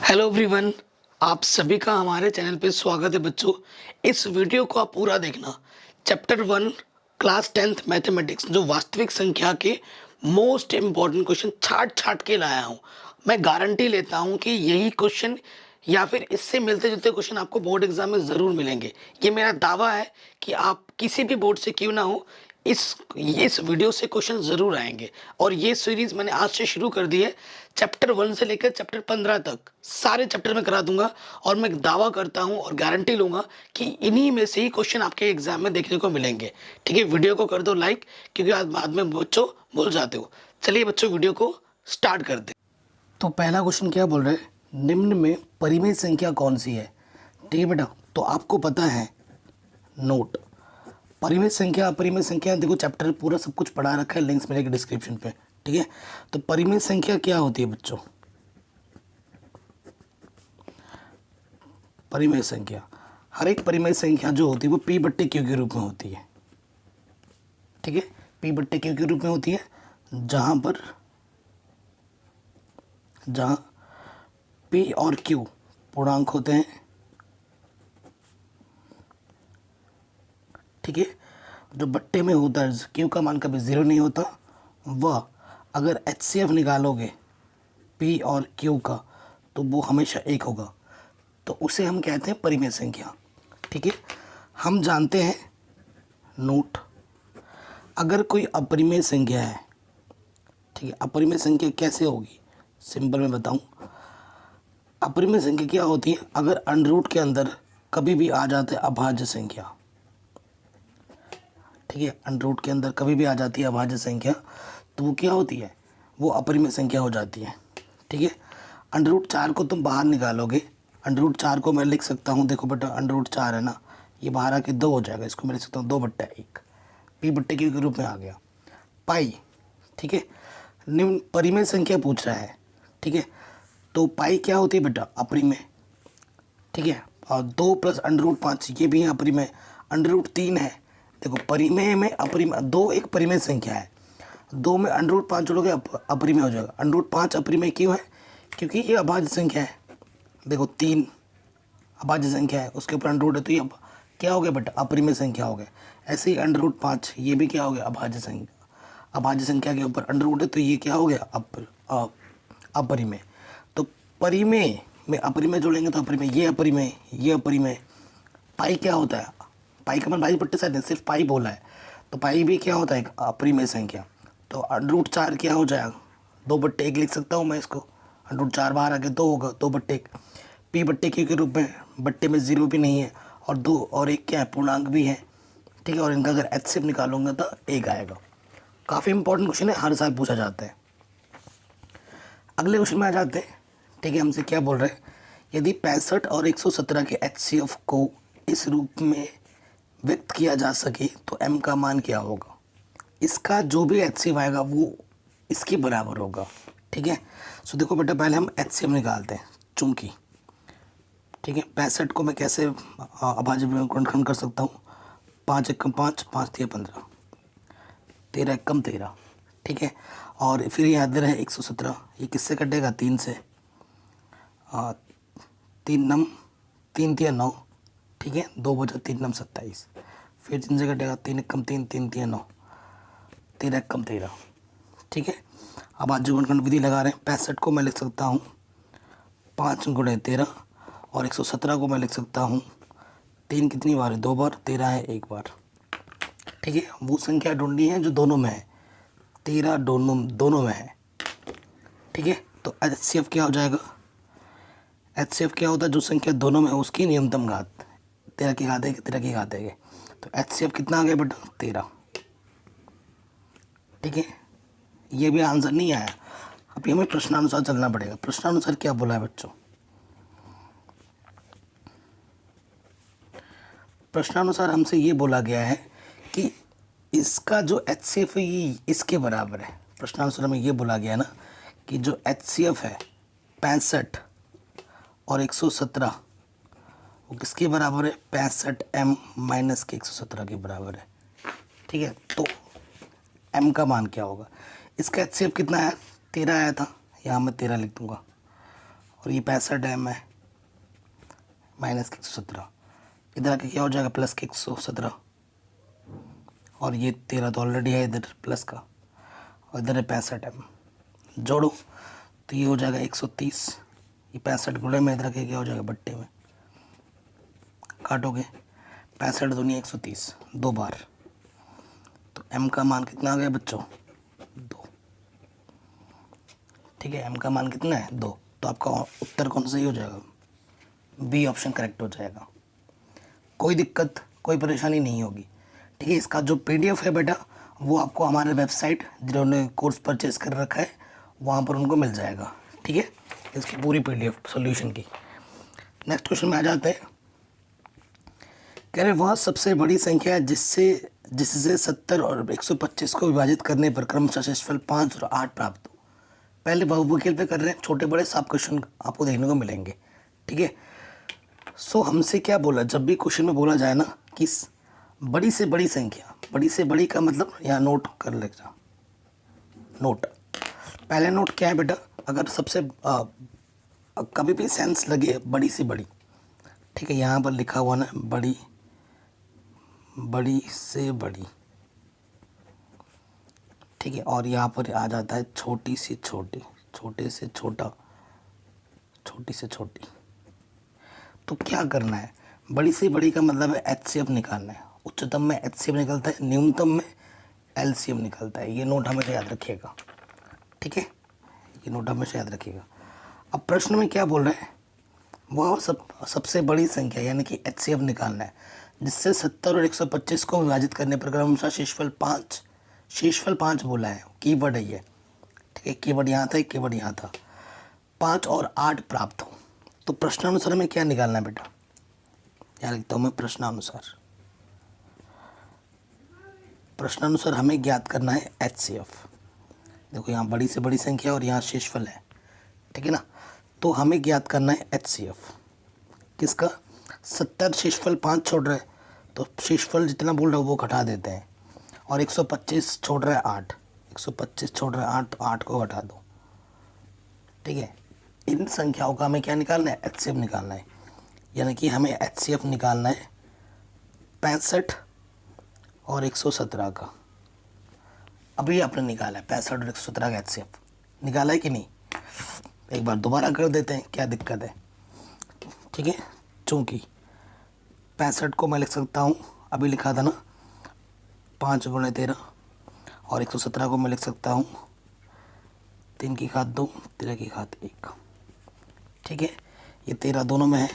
Hello everyone, आप सभी का हमारे चैनल पे स्वागत है बच्चों। इस वीडियो को आप पूरा देखना। चैप्टर 1 क्लास 10th मैथमेटिक्स जो वास्तविक संख्या के मोस्ट इम्पॉर्टेंट क्वेश्चन छाट छाट के लाया हूँ। मैं गारंटी लेता हूँ कि यही क्वेश्चन या फिर इससे मिलते जुलते क्वेश्चन आपको बोर्ड एग्जाम में ज़रूर मिलेंगे। ये मेरा दावा है कि आप किसी भी बोर्ड से क्यों ना हो, इस वीडियो से क्वेश्चन ज़रूर आएंगे। और ये सीरीज़ मैंने आज से शुरू कर दी है। चैप्टर 1 से लेकर चैप्टर 15 तक सारे चैप्टर में करा दूंगा। और मैं दावा करता हूं और गारंटी लूंगा कि इन्हीं में से ही क्वेश्चन आपके एग्जाम में देखने को मिलेंगे। ठीक है, वीडियो को कर दो लाइक, क्योंकि आज बाद में बच्चों भूल जाते हो। चलिए बच्चों, वीडियो को स्टार्ट कर दे। तो पहला क्वेश्चन क्या बोल रहे हैं, निम्न में परिमेय संख्या कौन सी है। ठीक है बेटा, तो आपको पता है नोट परिमेय संख्या अपरिमेय संख्या, देखो चैप्टर पूरा सब कुछ पढ़ा रखा है, लिंक्स मिलेंगे डिस्क्रिप्शन पे। ठीक है, तो परिमेय संख्या क्या होती है बच्चों। परिमेय संख्या, हर एक परिमेय संख्या जो होती है वो पी बट्टे क्यू के रूप में होती है। ठीक है, पी बट्टे क्यू के रूप में होती है, जहां पी और क्यू पूर्णांक होते हैं। ठीक है, जो बट्टे में होता है क्यू का मान कभी ज़ीरो नहीं होता, वह अगर एचसीएफ निकालोगे पी और क्यू का तो वो हमेशा एक होगा, तो उसे हम कहते हैं परिमेय संख्या। ठीक है, हम जानते हैं नोट, अगर कोई अपरिमेय संख्या है, ठीक है, अपरिमेय संख्या कैसे होगी, सिंपल मैं बताऊं। अपरिमेय संख्या क्या होती है, अगर अंडर के अंदर कभी भी आ जाते हैं अभाज्य संख्या। ठीक है, अंडर के अंदर कभी भी आ जाती है अभाज्य संख्या, तो वो क्या होती है, वो अपरिमेय संख्या हो जाती है। ठीक है, √4 को तुम बाहर निकालोगे, √4 को मैं लिख सकता हूँ, देखो बेटा √4 है ना, ये बाहर आके 2 हो जाएगा, इसको मैं लिख सकता हूँ 2/1, पी बट्टे क्यू के रूप में आ गया। पाई, ठीक है, निम्न परिमेय संख्या पूछ रहा है। ठीक है, तो पाई क्या होती है बेटा, अपरिमेय। ठीक है, और 2 + √5 ये भी है अपरिमेय। √3 है, देखो परिमेय में अपरिमेय, 2 एक परिमेय संख्या है, 2 में √5 जोड़ोगे अपरिमेय हो जाएगा। √5 अपरिमेय क्यों है, क्योंकि ये अभाज्य संख्या है। देखो 3 अभाज्य संख्या है, उसके ऊपर अंडर है, तो ये क्या हो गया बेटा, अपरिमेय संख्या हो गया। ऐसे ही √5 ये भी क्या हो गया, अभाज्य संख्या। अभाज्य संख्या के ऊपर अंडर है, तो ये क्या हो गया, अपरिमेय। तो परिमेय में अपरिमेय जोड़ेंगे तो अपरिमेय, ये अपरिमेय, ये अपरिमेय। पाई क्या होता है, पाई का मान 22/7 है, सिर्फ पाई बोला है, तो पाई भी क्या होता है, एक अपरिमेय संख्या। तो √4 क्या हो जाएगा, 2/1 लिख सकता हूँ मैं इसको। √4 बाहर आके 2 होगा, 2/1 पी बट्टे क्यू के रूप में, बट्टे में 0 भी नहीं है, और 2 और 1 क्या है, पूर्णांक भी है। ठीक है, और इनका अगर एचसीएफ निकालूंगा तो 1 आएगा। काफ़ी इंपॉर्टेंट क्वेश्चन है, हर साल पूछा जाता है। अगले क्वेश्चन में आ जाते हैं। ठीक है, हमसे क्या बोल रहे हैं, यदि 65 और 117 के एचसीएफ को इस रूप में व्यक्त किया जा सके तो एम का मान क्या होगा। इसका जो भी एचसीएफ आएगा वो इसके बराबर होगा। ठीक है, सो देखो बेटा, पहले हम एचसीएफ निकालते हैं चूंकि। ठीक है, 65 को मैं कैसे अभाज्य में गुणनखंड कर सकता हूँ, 5 × 5, 5 × 15, 13 × 13। ठीक है, और फिर याद रहे 117, ये किससे कटेगा, 3 से, 3 × 3 = 9। ठीक है, 2 × 3 = 27, फिर 3 से कटेगा, 3 × 3 = 3, 3 × 9, 13 × 13। ठीक है, अब आज गुणनखंड विधि लगा रहे हैं। 65 को मैं लिख सकता हूँ 5 × 13, और 117 को मैं लिख सकता हूँ 3 कितनी बार है, 2 बार, 13 है 1 बार। ठीक है, वो संख्या ढूंढनी है जो दोनों में है, 13 दोनों में है। ठीक है, तो एचसीएफ क्या हो जाएगा, एचसीएफ क्या होता है, जो संख्या दोनों में है उसकी न्यूनतम घात, 13 की घात है, 13 की घात है। तो एचसीएफ कितना आ गया बेटा, 13। ठीक है, ये भी आंसर नहीं आया, अभी हमें प्रश्नानुसार चलना पड़ेगा। प्रश्नानुसार क्या बोला है बच्चों, प्रश्नानुसार हमसे ये बोला गया है कि इसका जो एचसीएफ है ये इसके बराबर है। प्रश्नानुसार में ये बोला गया है ना कि जो एचसीएफ है 65 और 117 वो किसके बराबर है, 65m - के 117 के बराबर है। ठीक है, तो m का मान क्या होगा, इसका एचसीएफ कितना है, 13 आया था, यहाँ मैं 13 लिख दूंगा, और ये 65 है में माइनस के 117, इधर आके क्या हो जाएगा प्लस के 117, और ये 13 तो ऑलरेडी है इधर प्लस का, और इधर है 65 है, जोड़ो तो ये हो जाएगा 130, ये 65 गुणे में इधर के क्या हो जाएगा बट्टे में, काटोगे 65 दूनी 130 दो बार, तो m का मान कितना आ गया बच्चों 2। ठीक है, m का मान कितना है 2, तो आपका उत्तर कौन सा ही हो जाएगा, बी ऑप्शन करेक्ट हो जाएगा। कोई दिक्कत कोई परेशानी नहीं होगी। ठीक है, इसका जो PDF है बेटा वो आपको हमारे वेबसाइट जिन्होंने कोर्स परचेज कर रखा है वहाँ पर उनको मिल जाएगा। ठीक है, इसकी पूरी PDF सॉल्यूशन की। नेक्स्ट क्वेश्चन में आ जाते हैं। कह रहे वह सबसे बड़ी संख्या है जिससे 70 और 125 को विभाजित करने पर क्रमशः शेषफल 5 और 8 प्राप्त हो। पहले बहुविकल्प पे कर रहे हैं, छोटे बड़े सब क्वेश्चन आपको देखने को मिलेंगे। ठीक है, सो हमसे क्या बोला, जब भी क्वेश्चन में बोला जाए ना कि बड़ी से बड़ी संख्या, बड़ी से बड़ी का मतलब यहाँ नोट कर लेना। नोट पहले नोट क्या है बेटा, अगर सबसे कभी भी सेंस लगे बड़ी से बड़ी, ठीक है, यहाँ पर लिखा हुआ ना बड़ी बड़ी से बड़ी, ठीक है, और यहाँ पर आ जाता है छोटी से छोटी, छोटे से छोटा, छोटी से छोटी। तो क्या करना है, बड़ी से बड़ी का मतलब है HCF निकालना है। उच्चतम में HCF निकलता है, न्यूनतम में LCM निकलता है। ये नोट हमेशा याद रखिएगा। ठीक है, ये नोट हमेशा याद रखिएगा। अब प्रश्न में क्या बोल रहे हैं, वह सबसे बड़ी संख्या यानी कि HCF निकालना है जिससे 70 और 125 को विभाजित करने पर क्रमशः शेषफल 5 बोला है, कीवर्ड है ये। ठीक है, कीवर्ड यहाँ था, एक कीवर्ड यहाँ था, 5 और 8 प्राप्त हो। तो प्रश्नानुसार में क्या निकालना है बेटा, यहाँ लिखता हूँ मैं प्रश्नानुसार हमें ज्ञात करना है HCF। देखो यहाँ बड़ी से बड़ी संख्या और यहाँ शेषफल है, ठीक है ना, तो हमें ज्ञात करना है HCF किसका, 70 शेषफल 5 छोड़ रहा है तो शेषफल जितना बोल रहा है वो घटा देते हैं, और 125 छोड़ रहा है 8, 125 छोड़ रहा है 8 तो 8 को घटा दो। ठीक है, इन संख्याओं का हमें क्या निकालना है, HCF निकालना है, यानी कि हमें HCF निकालना है 65 और 117 का। अभी आपने निकाला है 65 और 117 का HCF निकाला है कि नहीं, एक बार दोबारा कर देते हैं, क्या दिक्कत है। ठीक है, चूँकि 65 को मैं लिख सकता हूँ, अभी लिखा था ना 5 गुणे 13, और 117 को मैं लिख सकता हूँ 3 की घात 2, 13 की घात 1। ठीक है, ये 13 दोनों में है,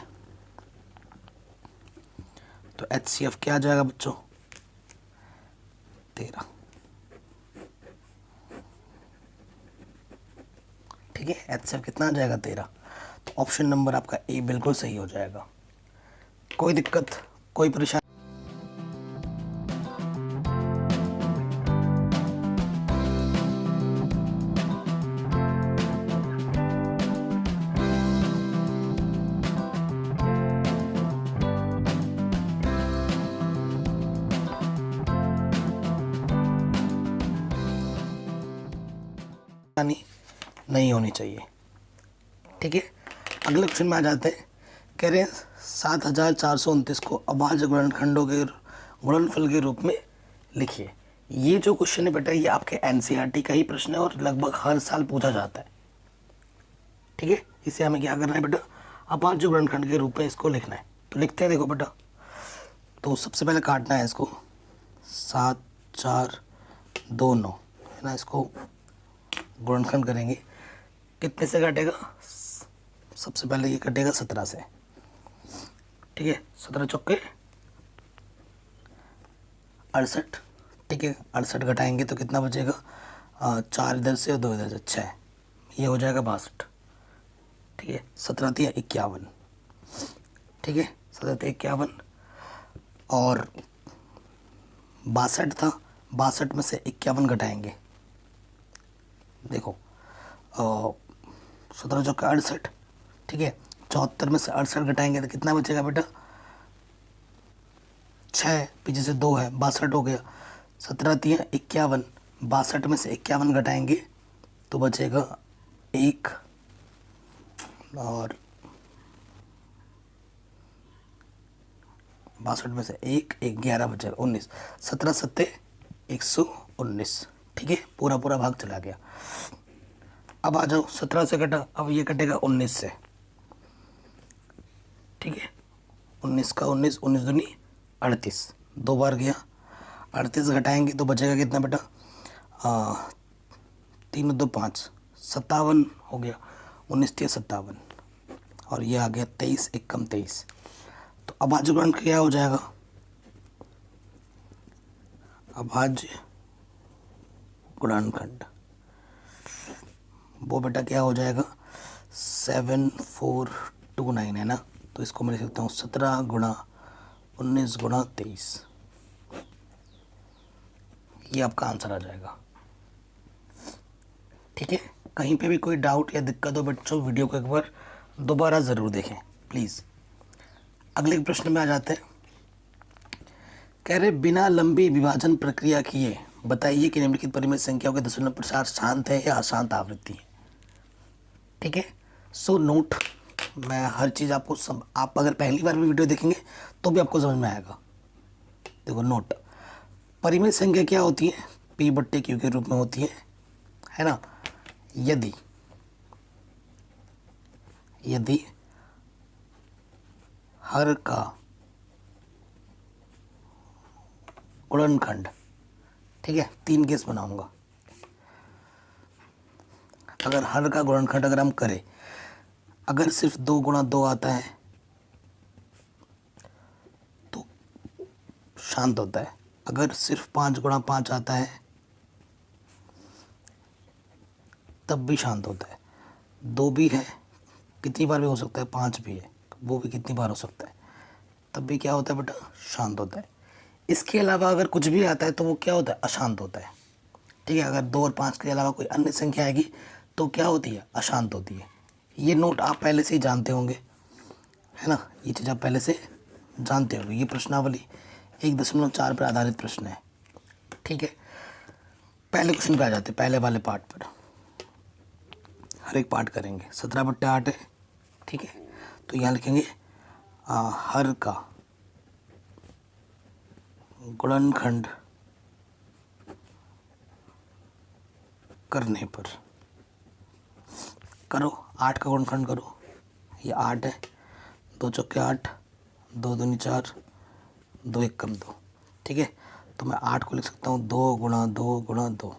तो HCF क्या आ जाएगा बच्चों 13। ठीक है, HCF कितना आ जाएगा 13, तो ऑप्शन नंबर आपका ए बिल्कुल सही हो जाएगा। कोई दिक्कत कोई परेशानी नहीं होनी चाहिए। ठीक है, अगले क्वेश्चन में आ जाते हैं। कह रहे हैं 7429 को अभाज्य गुणनखंडों के गुणनफल के रूप में लिखिए। ये जो क्वेश्चन है बेटा ये आपके NCERT का ही प्रश्न है और लगभग हर साल पूछा जाता है। ठीक है, इसे हमें क्या करना है बेटा, अभाज्य गुणनखंड के रूप में इसको लिखना है। तो लिखते हैं, देखो बेटा, तो सबसे पहले काटना है इसको 7 4 2 9 है ना, इसको गुणनखंड करेंगे, कितने से कटेगा, सबसे पहले ये कटेगा 17 से। ठीक है, 17 चौके 68। ठीक है, 68 घटाएंगे तो कितना बचेगा, 4 इधर से और 2 इधर से, 6, ये हो जाएगा 62। ठीक है, 17 3 51। ठीक है, 17 3 51, और 62 था, 62 में से 51 घटाएंगे, देखो 17 चौका 68। ठीक है, 74 में से 68 घटाएंगे तो कितना बचेगा बेटा, 6, पीछे से 2 है, 62 हो गया। 17 3 51, 62 में से 51 घटाएंगे तो बचेगा 1 और 62 में से एक 11 बचे 19, 17 सत्ते 119। ठीक है, पूरा पूरा भाग चला गया। अब आ जाओ 17 से कटा, अब ये कटेगा 19 से। ठीक है, 19 का 19, 19 दूनी 38, 2 बार गया। 38 घटाएंगे तो बचेगा कितना बेटा, 3 2 5, 57 हो गया। 19 3 57 और ये आ गया 23 1 कम 23। तो अभाज्य गुणनखंड क्या हो जाएगा, अभाज्य गुणनखंड वो बेटा क्या हो जाएगा 7429 है ना। तो इसको मैं लिख सकता हूँ 17 गुणा 19 गुणा 23, ये आपका आंसर आ जाएगा। ठीक है, कहीं पे भी कोई डाउट या दिक्कत हो बच्चों, वीडियो को एक बार दोबारा ज़रूर देखें प्लीज़। अगले प्रश्न में आ जाते हैं। कह रहे बिना लंबी विभाजन प्रक्रिया किए बताइए कि निम्नलिखित परिमित संख्याओं के दशमलव प्रसार शांत है या अशांत आवृत्ति है। ठीक है, सो नोट, मैं हर चीज़ आपको आप अगर पहली बार भी वीडियो देखेंगे तो भी आपको समझ में आएगा। देखो नोट, परिमित संख्या क्या होती है, पी बट्टे क्यू के रूप में होती है ना। यदि हर का गुणनखंड, ठीक है, 3 केस बनाऊंगा। अगर हर का गुणनखंड अगर हम करें, अगर सिर्फ 2 गुणा 2 आता है तो शांत होता है। अगर सिर्फ 5 गुणा 5 आता है तब भी शांत होता है। 2 भी है, कितनी बार भी हो सकता है, 5 भी है, वो भी कितनी बार हो सकता है, तब भी क्या होता है बेटा, शांत होता है। इसके अलावा अगर कुछ भी आता है तो वो क्या होता है, अशांत होता है। ठीक है, अगर 2 और 5 के अलावा कोई अन्य संख्या आएगी तो क्या होती है, अशांत होती है। ये नोट आप पहले से ही जानते होंगे, है ना, ये चीज़ आप पहले से जानते होंगे। ये प्रश्नावली 1.4 पर आधारित प्रश्न है। ठीक है, पहले क्वेश्चन पे आ जाते हैं, पहले वाले पार्ट पर। हर एक पार्ट करेंगे। 17/8 है। ठीक है, तो यहाँ लिखेंगे हर का गुणनखंड करने पर, करो 8 का गुणनखंड करो, ये 8 है, 2 चौके 8, 2 दूनी 4, 2 1 कम 2। ठीक है, तो मैं 8 को लिख सकता हूँ 2 गुणा 2 गुणा 2।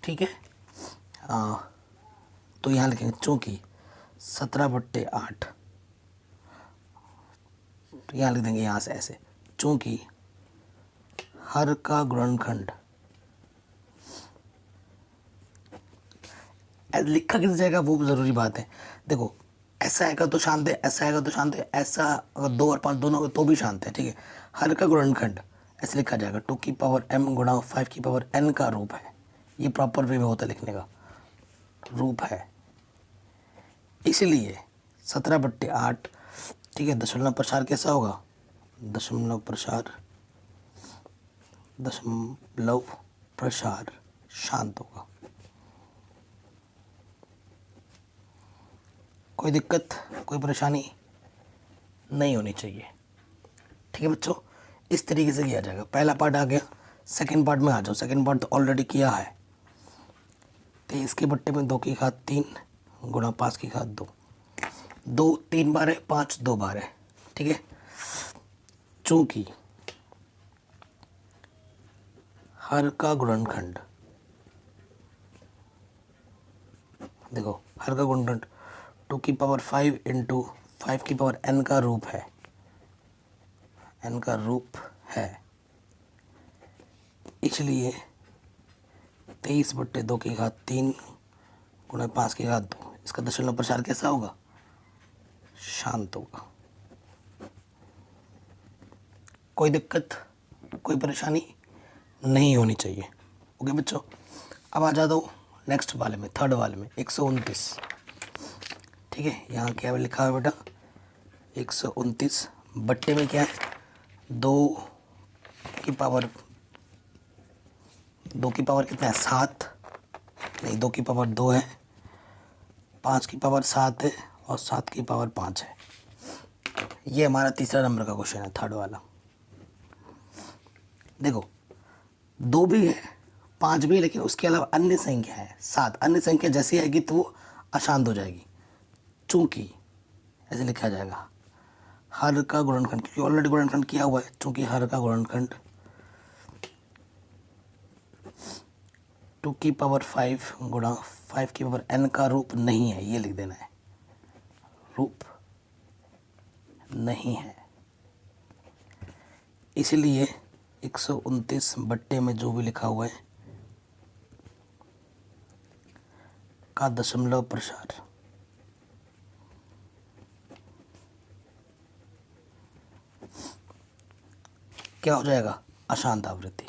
ठीक है, तो यहाँ लिखेंगे चूँकि 17/8, तो यहाँ लिख देंगे यहाँ से ऐसे, चूँकि हर का गुणनखंड, लिखा किस जगह वो ज़रूरी बात है। देखो ऐसा आएगा तो शांत है, ऐसा आएगा तो शांत है, ऐसा अगर 2 और 5 दोनों तो भी शांत है। ठीक है, हर का गुणनखंड ऐसे लिखा जाएगा 2 की पावर m गुणा 5 की पावर n का रूप है। ये प्रॉपर वे में होता है लिखने का, रूप है। इसलिए 17/8, ठीक है, दशमलव प्रसार कैसा होगा, दशमलव प्रसार शांत होगा। कोई दिक्कत, कोई परेशानी नहीं होनी चाहिए। ठीक है बच्चों, इस तरीके से किया जाएगा। पहला पार्ट आ गया, सेकंड पार्ट में आ जाओ। सेकंड पार्ट तो ऑलरेडी किया है। 23 के बट्टे में 2 की घात 3 गुणा 5 की घात 2, 2 3 बार है, 5 2 बार है। ठीक है, चूंकि हर का गुणनखंड, देखो हर का गुणनखंड 2 की पावर 5 इंटू 5 की पावर n का रूप है, n का रूप है। इसलिए 23/2 की घात 3 गुणा 5 की घात 2, इसका दशमलव प्रसार कैसा होगा, शांत होगा। कोई दिक्कत, कोई परेशानी नहीं होनी चाहिए। ओके बच्चों, अब आ जाता हूँ नेक्स्ट वाले में, थर्ड वाले में 129। ठीक है, यहाँ क्या लिखा है बेटा, 129 बट्टे में क्या है, 2 की पावर कितना है, 7 नहीं, 2 की पावर 2 है, 5 की पावर 7 है और 7 की पावर 5 है। ये हमारा तीसरा नंबर का क्वेश्चन है, थर्ड वाला। देखो 2 भी है, 5 भी है, लेकिन उसके अलावा अन्य संख्या है 7। अन्य संख्या जैसी आएगी तो वो अशांत हो जाएगी। चूंकि ऐसे लिखा जाएगा हर का गुणनखंड, क्योंकि ऑलरेडी गुणनखंड किया हुआ है। चूंकि हर का गुणनखंड 2 की पावर 5 गुणा 5 की पावर n का रूप नहीं है, ये लिख देना है, रूप नहीं है। इसलिए 129 बट्टे में जो भी लिखा हुआ है का दशमलव प्रसार क्या हो जाएगा, अशांत आवृत्ति।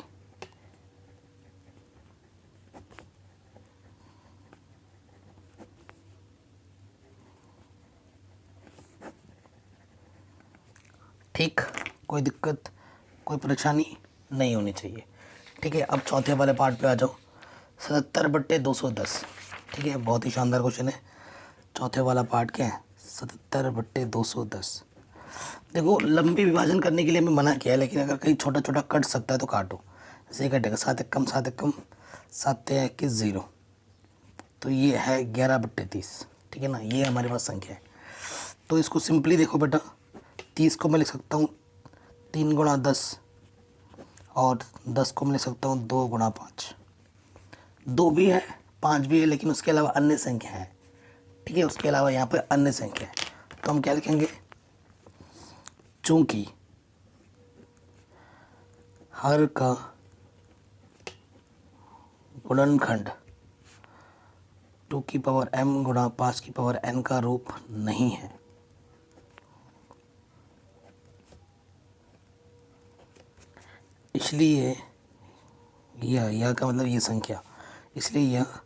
ठीक, कोई दिक्कत कोई परेशानी नहीं होनी चाहिए। ठीक है, अब चौथे वाले पार्ट पे आ जाओ। 77 बट्टे 210। ठीक है, बहुत ही शानदार क्वेश्चन है। चौथे वाला पार्ट क्या है, 77 बट्टे 210। देखो लंबी विभाजन करने के लिए हमें मना किया है, लेकिन अगर कहीं छोटा छोटा कट सकता है तो काटो। जैसे कटेगा 7 एक कम 7 एक कम 7 21 0, तो ये है 11 बट्टे 30। ठीक है ना, ये हमारे पास संख्या है। तो इसको सिंपली देखो बेटा, 30 को मैं लिख सकता हूँ 3 गुणा 10 और 10 को मैं लिख सकता हूँ 2 गुणा 5। 2 भी है 5 भी है, लेकिन उसके अलावा अन्य संख्या है। ठीक है, उसके अलावा यहाँ पे अन्य संख्या है, तो हम क्या लिखेंगे, चूंकि हर का गुणनखंड 2 की पावर m गुणा 5 की पावर n का रूप नहीं है, इसलिए यह का मतलब ये संख्या, इसलिए यह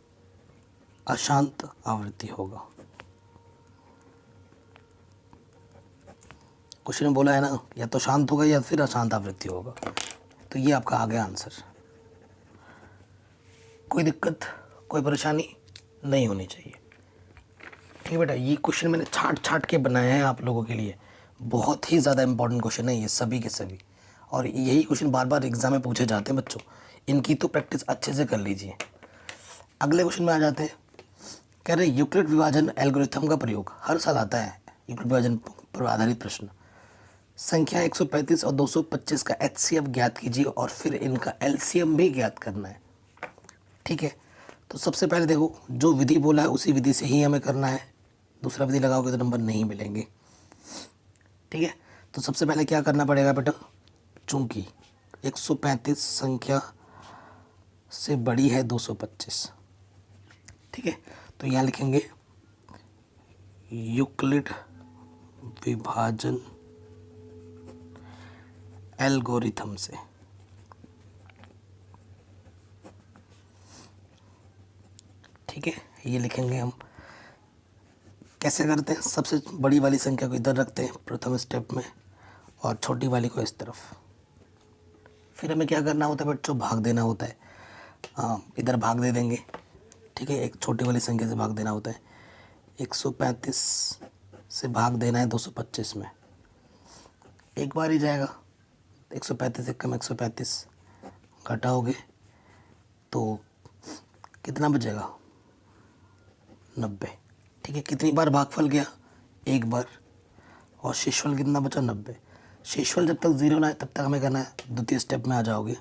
अशांत आवृत्ति होगा। क्वेश्चन में बोला है ना, या तो शांत होगा या फिर अशांत आवृत्ति होगा, तो ये आपका आ गया आंसर। कोई दिक्कत कोई परेशानी नहीं होनी चाहिए। ठीक है बेटा, ये क्वेश्चन मैंने छाट छाट के बनाया है आप लोगों के लिए। बहुत ही ज़्यादा इंपॉर्टेंट क्वेश्चन है ये सभी के सभी, और यही क्वेश्चन बार बार एग्जाम में पूछे जाते हैं बच्चों। इनकी तो प्रैक्टिस अच्छे से कर लीजिए। अगले क्वेश्चन में आ जाते हैं। कह रहे यूक्लिड विभाजन एल्गोरिथम का प्रयोग, हर साल आता है यूक्लिड विभाजन पर आधारित प्रश्न। संख्या 135 और 225 का HCF ज्ञात कीजिए और फिर इनका LCM भी ज्ञात करना है। ठीक है, तो सबसे पहले देखो जो विधि बोला है उसी विधि से ही हमें करना है। दूसरा विधि लगाओगे तो नंबर नहीं मिलेंगे। ठीक है, तो सबसे पहले क्या करना पड़ेगा बेटा, चूंकि 135 संख्या से बड़ी है 225। ठीक है, तो यहाँ लिखेंगे यूक्लिड विभाजन एल्गोरिथम से। ठीक है, ये लिखेंगे हम। कैसे करते हैं, सबसे बड़ी वाली संख्या को इधर रखते हैं प्रथम स्टेप में और छोटी वाली को इस तरफ। फिर हमें क्या करना होता है बच्चों, भाग देना होता है। इधर भाग दे देंगे। ठीक है, एक छोटी वाली संख्या से भाग देना होता है। 135 से भाग देना है 225 में, एक बार ही जाएगा। 135 से कम 135 घटाओगे तो कितना बचेगा, 90। ठीक है, कितनी बार भागफल गया, एक बार, और शेषफल कितना बचा, 90। शेषफल जब तक 0 ना आए तब तक हमें करना है, द्वितीय स्टेप में आ जाओगे,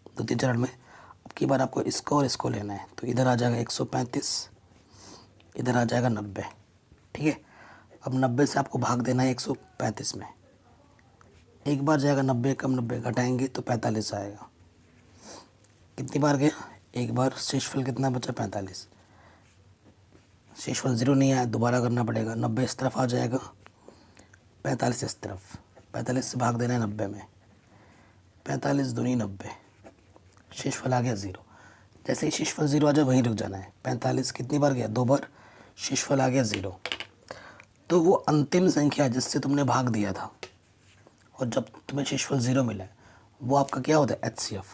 द्वितीय चरण में। अब की बार आपको इसको और इसको लेना है, तो इधर आ जाएगा 135, इधर आ जाएगा 90। ठीक है, अब 90 से आपको भाग देना है 135 में, एक बार जाएगा 90 कम 90 घटाएंगे तो 45 आएगा। कितनी बार गया, एक बार। शेषफल कितना बचा, 45। शेषफल 0 नहीं आया, दोबारा करना पड़ेगा। 90 इस तरफ आ जाएगा, 45 इस तरफ। 45 से भाग देना है 90 में, 45 दूनी 90, शेषफल आ गया 0। जैसे ही शेषफल 0 आ जाए वहीं रुक जाना है। 45 कितनी बार गया, 2 बार, शेषफल आ गया 0। तो वो अंतिम संख्या जिससे तुमने भाग दिया था और जब तुम्हें शेषफल 0 मिला है वो आपका क्या होता है, HCF।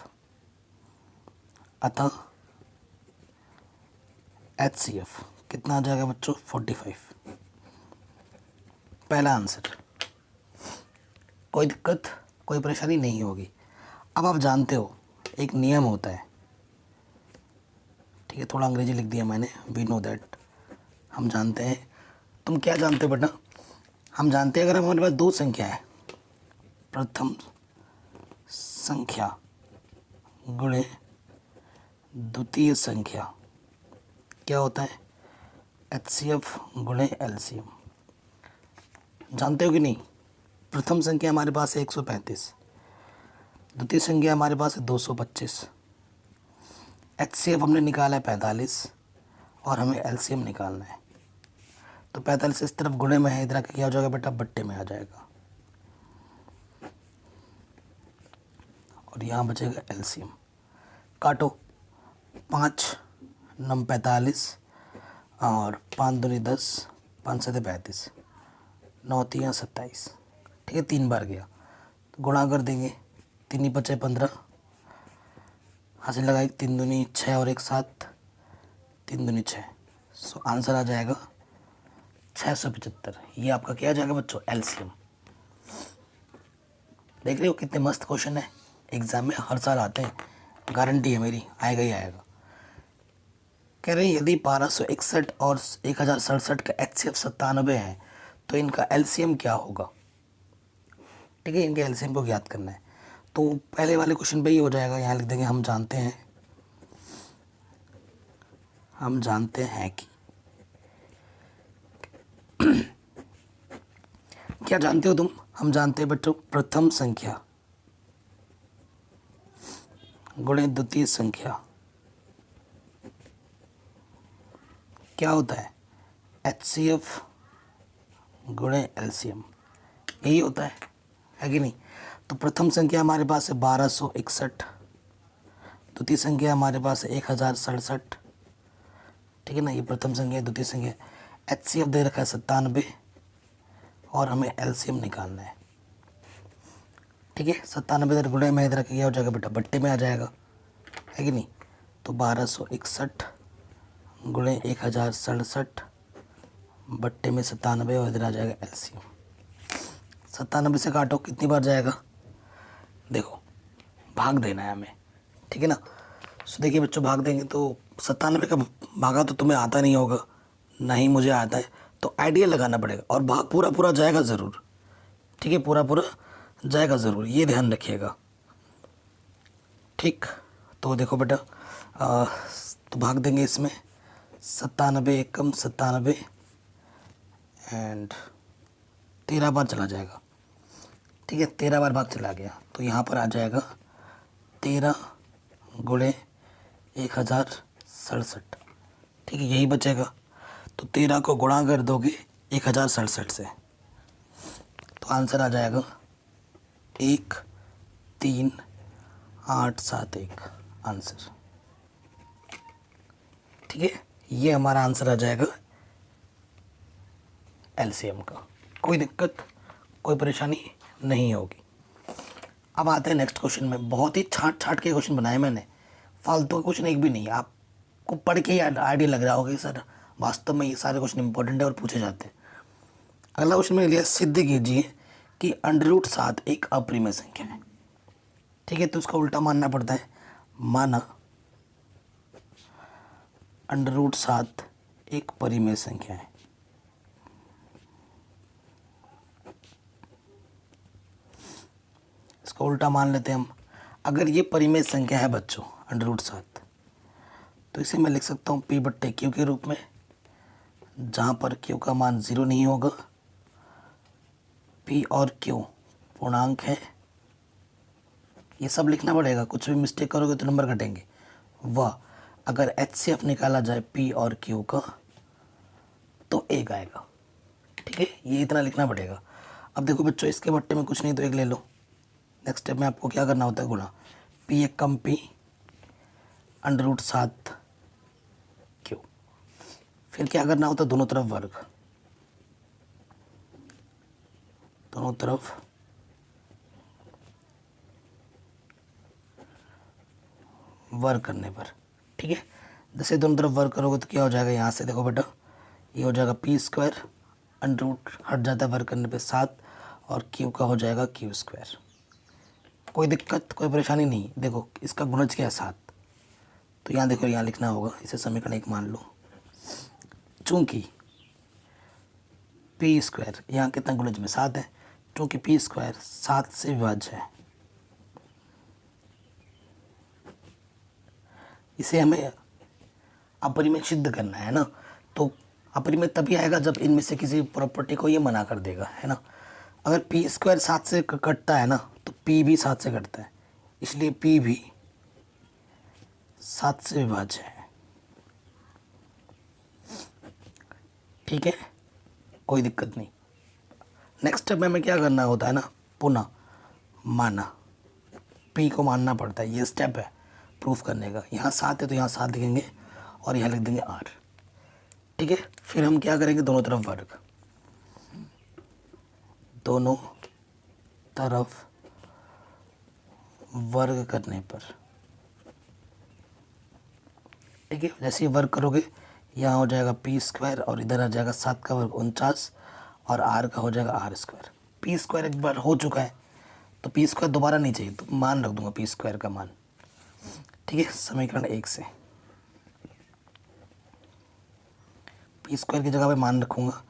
अतः HCF कितना आ जाएगा बच्चों? 45। पहला आंसर। कोई दिक्कत, कोई परेशानी नहीं होगी। अब आप जानते हो एक नियम होता है, ठीक है, थोड़ा अंग्रेजी लिख दिया मैंने, वी नो दैट, हम जानते हैं। तुम क्या जानते हो बेटा? हम जानते हैं अगर हमारे पास दो संख्या है, प्रथम संख्या गुणे द्वितीय संख्या, क्या होता है? HCF गुणे LCM। जानते हो कि नहीं? प्रथम संख्या हमारे पास है 135, द्वितीय संख्या हमारे पास है 225, HCF हमने निकाला है 45 और हमें LCM निकालना है। तो 45 इस तरफ गुणे में है, इधर क्या हो जाएगा बेटा? बट्टे में आ जाएगा, और यहाँ बचेगा LCM। काटो, 5 9 45 और 5 दूनी 10, 5 7 35, 9 3 27, ठीक है, 3 बार गया तो गुणा कर देंगे, 3 ही बचे 15, हासिल लगाई, 3 दूनी 6 और 1 7, 3 दूनी 6। सो आंसर आ जाएगा 675। ये आपका क्या आ जाएगा बच्चों? LCM। देख रहे हो कितने मस्त क्वेश्चन है, एग्जाम में हर साल आते हैं, गारंटी है मेरी, आएगा ही आएगा। कह रहे हैं यदि 1261 और 1067 का HCF 97 है तो इनका LCM क्या होगा? ठीक है, इनके LCM को ज्ञात करना है। तो पहले वाले क्वेश्चन पे ही हो जाएगा, यहाँ लिख देंगे हम जानते हैं कि क्या जानते हो तुम? हम जानते हैं बच्चों प्रथम संख्या गुणे द्वितीय संख्या क्या होता है? HCF गुणे LCM, यही होता है कि नहीं? तो प्रथम संख्या हमारे पास है 1261, द्वितीय संख्या हमारे पास है 1067, ठीक है ना, ये प्रथम संख्या, द्वितीय संख्या। HCF दे रखा है 97 और हमें LCM निकालना है, ठीक है। 97 इधर गुणे में इधर क्या हो जाएगा बेटा? बट्टे में आ जाएगा, है कि नहीं? तो 1261 गुणे 1067 बट्टे में 97 और इधर आ जाएगा LCM। 97 से काटो, कितनी बार जाएगा? देखो भाग देना है हमें, ठीक है ना। सो देखिए बच्चों, भाग देंगे तो 97 का भागा तो तुम्हें आता नहीं होगा, नहीं मुझे आता है, तो आइडिया लगाना पड़ेगा और भाग पूरा पूरा जाएगा ज़रूर, ठीक है, पूरा पूरा जाएगा ज़रूर, ये ध्यान रखिएगा, ठीक। तो देखो बेटा, तो भाग देंगे इसमें 97 एकम 97 एंड 13 बार चला जाएगा, ठीक है, 13 बार भाग चला गया तो यहाँ पर आ जाएगा 13 गुणे 1067, ठीक है, यही बचेगा। तो 13 को गुणा कर दोगे 1067 से तो आंसर आ जाएगा 13871 आंसर, ठीक है, ये हमारा आंसर आ जाएगा LCM का। कोई दिक्कत, कोई परेशानी नहीं होगी। अब आते हैं नेक्स्ट क्वेश्चन में। बहुत ही छाट छाट के क्वेश्चन बनाए मैंने, फालतू का क्वेश्चन एक भी नहीं। आपको पढ़ के ही आइडिया लग रहा होगा कि सर वास्तव में ये सारे क्वेश्चन इंपॉर्टेंट है और पूछे जाते हैं। अगला क्वेश्चन मैंने लिया, सिद्ध कीजिए कि √7 एक अपरिमेय संख्या है, ठीक है। तो उसका उल्टा मानना पड़ता है, माना √7 एक परिमेय संख्या है। इसका उल्टा मान लेते हैं हम। अगर ये परिमेय संख्या है बच्चों √7, तो इसे मैं लिख सकता हूँ P/Q के रूप में, जहाँ पर Q का मान 0 नहीं होगा, P और Q पूर्णांक है, ये सब लिखना पड़ेगा, कुछ भी मिस्टेक करोगे तो नंबर कटेंगे। वह अगर HCF निकाला जाए P और Q का तो 1 आएगा, ठीक है, ये इतना लिखना पड़ेगा। अब देखो बच्चों, इसके बट्टे में कुछ नहीं तो 1 ले लो। नेक्स्ट स्टेप में आपको क्या करना होता है? गुणा, P एकम P √7 Q, फिर क्या करना होता है? दोनों तरफ वर्ग, दोनों तरफ वर्ग करने पर, ठीक है। जैसे दोनों तरफ वर्क करोगे तो क्या हो जाएगा, यहाँ से देखो बेटा ये हो जाएगा पी स्क्वायर, अंडर रूट हट जाता है वर्क करने पे 7, और क्यू का हो जाएगा क्यू स्क्वायर। कोई दिक्कत कोई परेशानी नहीं। देखो इसका गुणज क्या है 7, तो यहाँ देखो यहाँ लिखना होगा, इसे समीकरण 1 मान लो। चूँकि पी स्क्वायर यहाँ कितना गुणज में 7 है, चूँकि पी स्क्वायर 7 से विभाज्य है, इसे हमें अपरिमेय सिद्ध करना है ना। तो अपरिमेय तभी आएगा जब इनमें से किसी प्रॉपर्टी को ये मना कर देगा, है ना। अगर पी स्क्वायर 7 से कटता है ना, तो पी भी 7 से कटता है, इसलिए पी भी 7 से विभाज्य है। ठीक है, कोई दिक्कत नहीं। नेक्स्ट स्टेप में हमें क्या करना होता है ना, पुनः माना, पी को मानना पड़ता है, ये स्टेप है प्रूफ करने का। यहाँ 7 है तो यहाँ 7 लिखेंगे और यहाँ लिख देंगे 8। ठीक है, फिर हम क्या करेंगे, दोनों तरफ वर्ग, दोनों तरफ वर्ग करने पर, ठीक है, जैसे ही वर्ग करोगे यहाँ हो जाएगा पी स्क्वायर और इधर आ जाएगा 7 का वर्ग 49 और आर का हो जाएगा आर स्क्वायर। पी स्क्वायर एक बार हो चुका है तो पी स्क्वायर दोबारा नहीं चाहिए, तो मान रख दूंगा पी स्क्वायर का मान। ठीक है, समीकरण 1 से पी स्क्वायर की जगह पे मान रखूँगा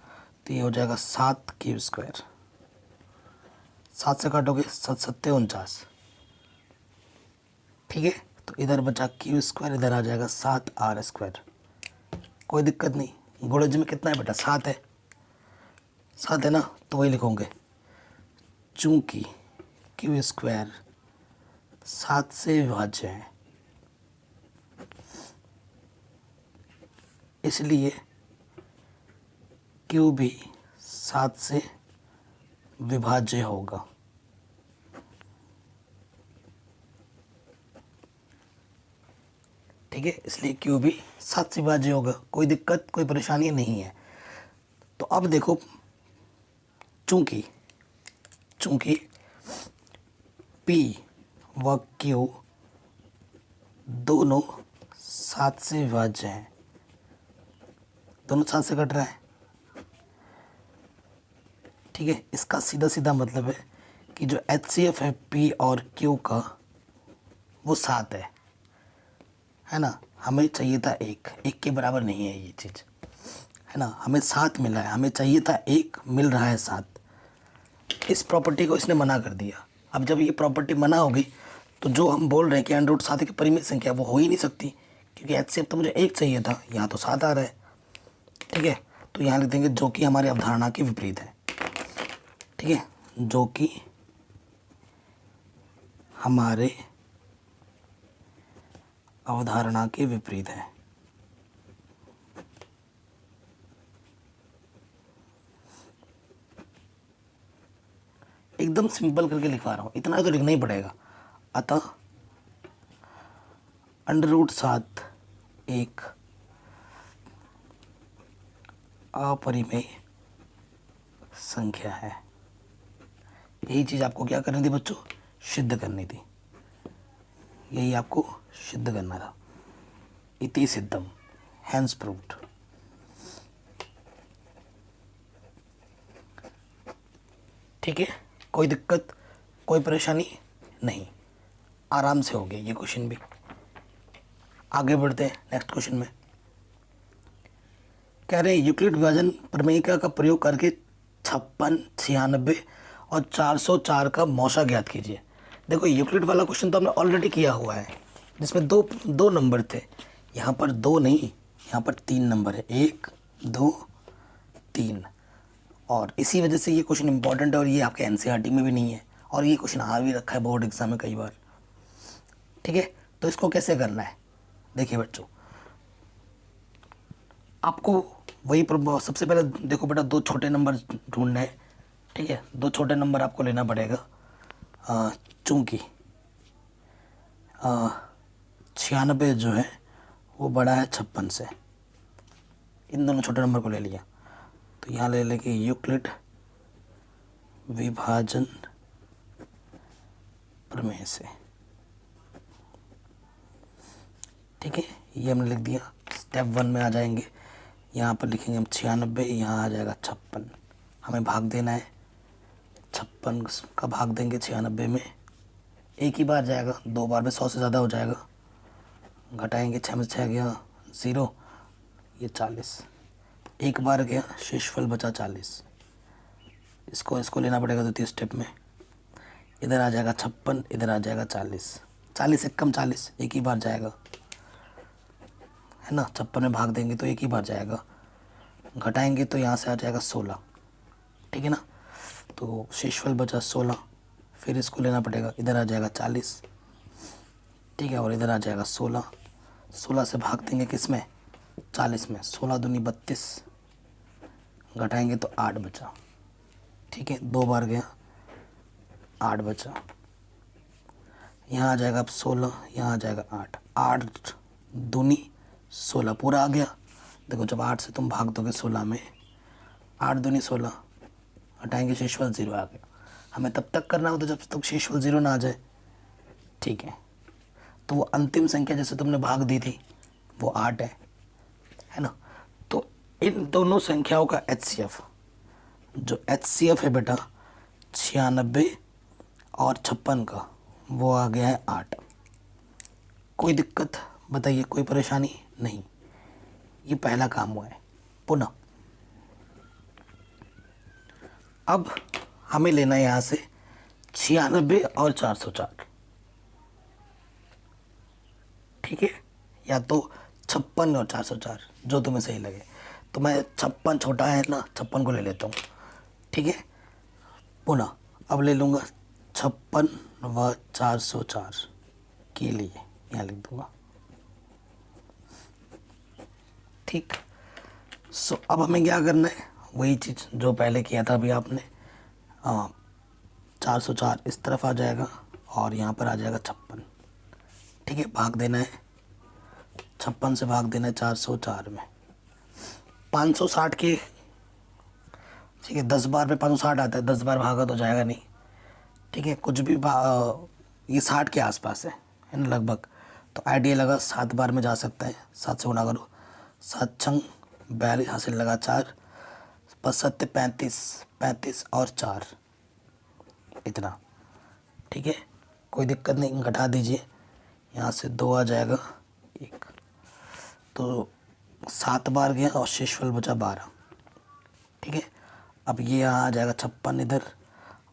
तो ये हो जाएगा 7 क्यू स्क्वायर, 7 से काटोगे 7 7 49। ठीक है, तो इधर बचा क्यू स्क्वायर, इधर आ जाएगा 7 आर स्क्वायर। कोई दिक्कत नहीं। गुणज में कितना है बेटा, 7 है, 7 है ना, तो वही लिखोगे। चूँकि क्यू स्क्वायर 7 से विभाज्य है, इसलिए क्यू भी 7 से विभाज्य होगा। ठीक है, इसलिए क्यू भी 7 से विभाज्य होगा। कोई दिक्कत कोई परेशानी नहीं है। तो अब देखो, चूंकि पी व क्यू दोनों 7 से विभाज्य हैं, दोनों 7 से कट रहा है। ठीक है, इसका सीधा सीधा मतलब है कि जो HCF है पी और क्यू का वो 7 है ना। हमें चाहिए था 1 के बराबर नहीं है ये चीज़, है ना। हमें 7 मिला है, हमें चाहिए था 1, मिल रहा है 7। इस प्रॉपर्टी को इसने मना कर दिया। अब जब ये प्रॉपर्टी मना होगी तो जो हम बोल रहे हैं कि √7 की परिमित संख्या वो हो ही नहीं सकती, क्योंकि HCF तो मुझे 1 चाहिए था, यहाँ तो 7 आ रहा है। ठीक है, तो यहाँ लिख देंगे जो कि हमारी अवधारणा के विपरीत है। ठीक है, जो कि हमारे अवधारणा के विपरीत है। एकदम सिंपल करके लिखवा रहा हूँ, इतना तो लिखना ही पड़ेगा। अतः √7 एक अपरिमेय संख्या है। यही चीज़ आपको क्या करनी थी बच्चों, सिद्ध करनी थी। यही आपको सिद्ध करना था। इति सिद्धम, हैंस प्रूव्ड। ठीक है, कोई दिक्कत कोई परेशानी नहीं, आराम से हो गया ये क्वेश्चन भी। आगे बढ़ते हैं नेक्स्ट क्वेश्चन में। कह रहे हैं यूक्लिड विभाजन प्रमेयिका का प्रयोग करके 56, 96 और 404 का मौसा ज्ञात कीजिए। देखो यूक्लिड वाला क्वेश्चन तो हमने ऑलरेडी किया हुआ है, जिसमें दो नंबर थे। यहाँ पर 2 नहीं, यहाँ पर 3 नंबर है, 1 2 3। और इसी वजह से ये क्वेश्चन इंपॉर्टेंट है, और ये आपके एनसीईआरटी में भी नहीं है, और ये क्वेश्चन आ भी रखा है बोर्ड एग्जाम में कई बार। ठीक है, तो इसको कैसे करना है, देखिए बच्चों, आपको वही सबसे पहले देखो बेटा, 2 छोटे नंबर ढूंढना है। ठीक है, 2 छोटे नंबर आपको लेना पड़ेगा। चूँकि 96 जो है वो बड़ा है 56 से, इन दोनों छोटे नंबर को ले लिया। तो यहाँ ले लेंगे यूक्लिड विभाजन प्रमेय से। ठीक है, ये हमने लिख दिया। स्टेप 1 में आ जाएंगे, यहाँ पर लिखेंगे हम 96, यहाँ आ जाएगा 56। हमें भाग देना है, 56 का भाग देंगे 96 में, एक ही बार जाएगा, 2 बार में 100 से ज़्यादा हो जाएगा। घटाएंगे, 6 में 6 गया 0, ये 40, एक बार गया, शेषफल बचा 40। इसको लेना पड़ेगा द्वितीय स्टेप में। इधर आ जाएगा 56, इधर आ जाएगा 40, 40 से कम 40, एक ही बार जाएगा, है ना। 56 में भाग देंगे तो एक ही बार जाएगा, घटाएंगे तो यहाँ से आ जाएगा 16, ठीक है ना। तो शेषफल बचा 16, फिर इसको लेना पड़ेगा, इधर आ जाएगा 40, ठीक है, और इधर आ जाएगा 16, 16 से भाग देंगे किस में, 40 में, 16 दूनी 32, घटाएंगे तो 8 बचा, ठीक है, 2 बार गया, 8 बचा, यहाँ आ जाएगा अब 16, यहाँ आ जाएगा 8, 8 दूनी 16 पूरा आ गया। देखो जब 8 से तुम भाग दोगे 16 में, 8 दूनी 16, हटाएंगे, शेषफल 0 आ गया। हमें तब तक करना होता जब तक शेषफल 0 ना आ जाए, ठीक है। तो वो अंतिम संख्या जैसे तुमने भाग दी थी वो 8 है ना। तो इन दोनों संख्याओं का HCF, जो HCF है बेटा 96 और 56 का, वो आ गया है 8। कोई दिक्कत बताइए, कोई परेशानी नहीं, ये पहला काम हुआ है। पुनः अब हमें लेना है यहाँ से 96 और 404, ठीक है, या तो 56 और 404, जो तुम्हें सही लगे। तो मैं 56 छोटा है ना, 56 को ले लेता हूँ, ठीक है। पुनः अब ले लूँगा 56 व 404 के लिए, यहाँ लिख दूँगा, ठीक। सो अब हमें क्या करना है, वही चीज़ जो पहले किया था अभी आपने। 404 इस तरफ आ जाएगा और यहाँ पर आ जाएगा 56, ठीक है। भाग देना है, 56 से भाग देना है 404 में, 560 के, ठीक है, 10 बार में 560 आता है, 10 बार भागा तो जाएगा नहीं, ठीक है। कुछ भी ये 60 के आसपास है ना लगभग। तो आइडिया लगा 7 बार में जा सकता है, 7 से गुणा करो, 7 छंग 42 हासिल लगा 4, 5 7 35, 35 और 4, इतना, ठीक है। कोई दिक्कत नहीं, घटा दीजिए, यहाँ से 2 आ जाएगा 1, तो 7 बार गया और शेषफल बचा 12, ठीक है। अब ये यहाँ आ जाएगा 56 इधर,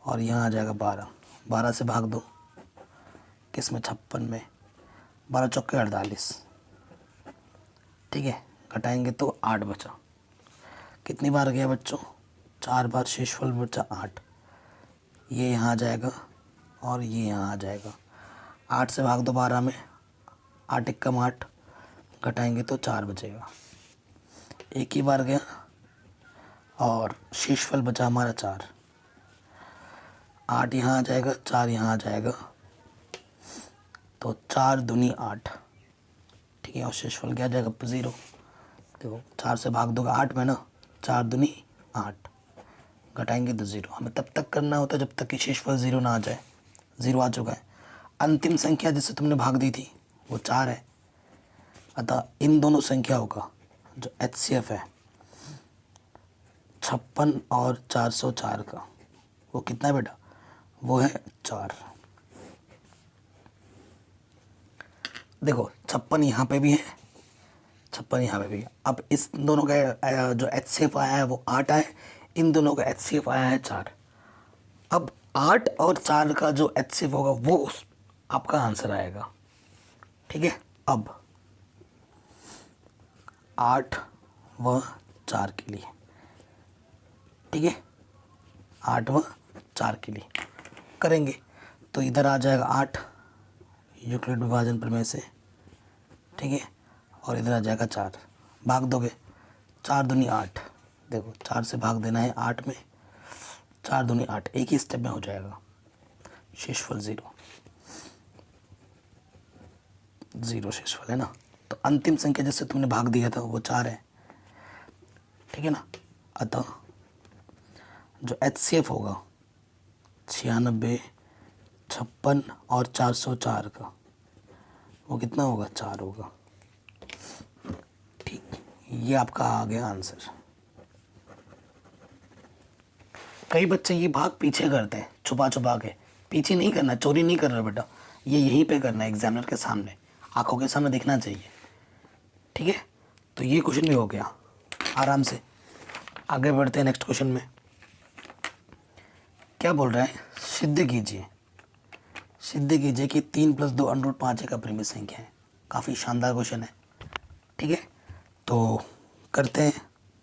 और यहाँ आ जाएगा 12, 12 से भाग दो किस में, 56 में, 12 चौके 48, ठीक है। घटाएंगे तो 8 बचा। कितनी बार गया बच्चों, 4 बार, शेषफल बचा 8, ये यहाँ आ जाएगा और ये यहाँ आ जाएगा। 8 से भाग दो 12 में, 8 एक कम 8, घटाएंगे तो 4 बचेगा, एक ही बार गया और शेषफल बचा हमारा 4, 8 यहाँ आ जाएगा, 4 यहाँ आ जाएगा, तो 4 दूनी 8, ठीक है, और शेषफल क्या आ जाएगा 0। देखो 4 से भाग दोगे 8 में ना, 4 दूनी 8, घटाएंगे तो 0। हमें तब तक करना होता है जब तक कि शेषफल 0 ना आ जाए। 0 आ चुका है। अंतिम संख्या जिससे तुमने भाग दी थी वो 4 है। अतः इन दोनों संख्याओं का जो HCF है 56 और 404 का, वो कितना है बेटा, वो है 4। देखो 56 यहाँ पे भी है, 56 यहाँ पे भी है। अब इस दोनों का जो HCF आया है वो 8 है, इन दोनों का HCF आया है 4। अब 8 और 4 का जो HCF होगा वो आपका आंसर आएगा, ठीक है। अब 8 व 4 के लिए, ठीक है, 8 व 4 के लिए करेंगे तो इधर आ जाएगा 8 यूक्लिड विभाजन प्रमेय से, ठीक है, और इधर आ जाएगा 4, भाग दोगे 4 दूनी 8, देखो 4 से भाग देना है 8 में, 4 दूनी 8, एक ही स्टेप में हो जाएगा, शेषफल 0 शेषफल है ना। तो अंतिम संख्या जिससे तुमने भाग दिया था वो 4 है, ठीक है ना। अतः जो HCF होगा 96, 56 और 404 का, वो कितना होगा, 4 होगा। ये आपका आ गया आंसर। कई बच्चे ये भाग पीछे करते हैं, छुपा छुपा के। पीछे नहीं करना, चोरी नहीं कर रहे बेटा, ये यहीं पे करना है, एग्जामिनर के सामने, आंखों के सामने दिखना चाहिए। ठीक है, तो ये क्वेश्चन भी हो गया। आराम से आगे बढ़ते हैं नेक्स्ट क्वेश्चन में। क्या बोल रहा है, सिद्ध कीजिए, सिद्ध कीजिए कि 3 + 2 √5 एक अपरिमेय संख्या है। काफ़ी शानदार क्वेश्चन है। ठीक है, तो करते हैं,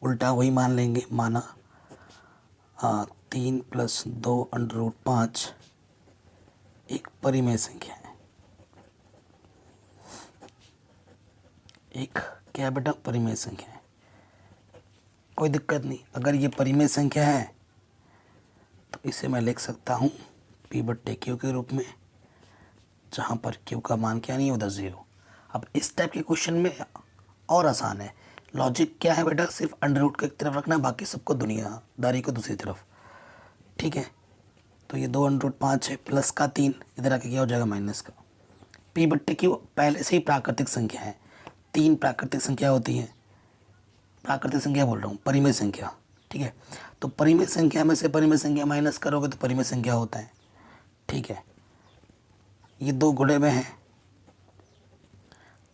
उल्टा वही मान लेंगे। माना 3 + 2 √5 एक परिमेय संख्या है। एक क्या है बेटा, परिमेय संख्या है। कोई दिक्कत नहीं, अगर ये परिमेय संख्या है तो इसे मैं लिख सकता हूँ P/Q के रूप में, जहाँ पर Q का मान क्या नहीं है, उधर 0। अब इस टाइप के क्वेश्चन में और आसान है। लॉजिक क्या है बेटा, सिर्फ अंडर रूट को एक तरफ रखना, बाकी सबको दुनियादारी को दूसरी तरफ। ठीक है, तो ये 2 √5 है, प्लस का 3 इधर आके क्या हो जाएगा, माइनस का। P/Q पहले से ही प्राकृतिक संख्या है। 3 प्राकृतिक संख्या होती है, प्राकृतिक संख्या बोल रहा हूँ, परिमेय संख्या। ठीक है, तो परिमेय संख्या में से परिमेय संख्या माइनस करोगे तो परिमेय संख्या होता है। ठीक है, ये 2 गुणे में है,